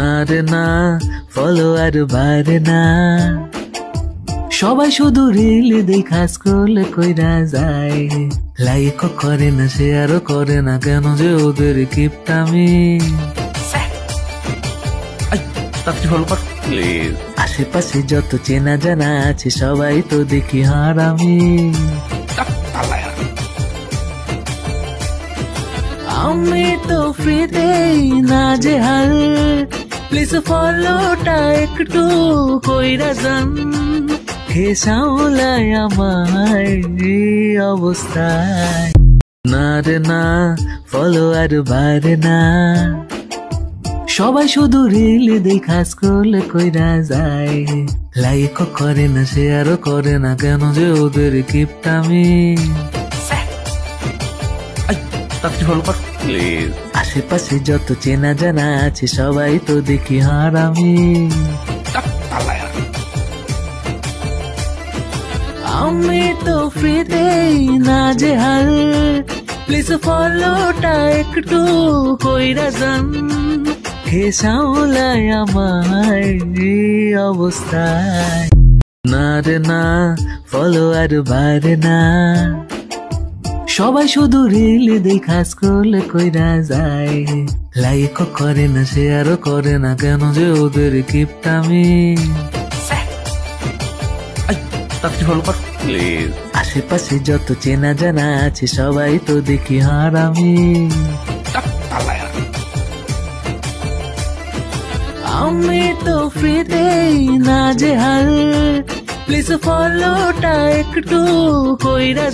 না রে না, ফলোয়ার বাড়ে না, সবাই শুধু রিল দেখা স্ক্রল কইরা যায়। লাইক করে না, শেয়ারও করে না, কেন যে ওদের কিপটামি। আশেপাশে যত চেনা জানা আছে সবাই তো দেখি হারামি। আমি তো ফ্রিতেই না যে হাল, প্লিজ ফলোটা একটু কইরা যান। হে সামলায় আমার অবস্থায়। না রে না, ফলোয়ার বাড়ে না, সবাই শুধু রিল দেখা স্ক্রল কইরা যায়। লাইক করে না, শেয়ারও করে না, কেন যে ওদের কিপটামি। আশেপাশে যত চেনা জানা আছে সবাই তো দেখি হারামি। আমি তো ফ্রিতেই না যে হাল, প্লিজ ফলোটা একটু কইরা যান। হে সামলায় আমার অবস্থায়। না রে না, ফলোয়ার বাড়ে না, সবাই শুধু রিল দেখা স্ক্রল কইরা যায়। লাইক করে না, শেয়ারও করে না, কেন যে ওদের কিপটামি। আশেপাশে যত চেনা জানা আছে সবাই তো দেখি হারামি। আমি তো ফ্রিতেই না যে হাল, প্লিজ ফলোটা একটু কইরা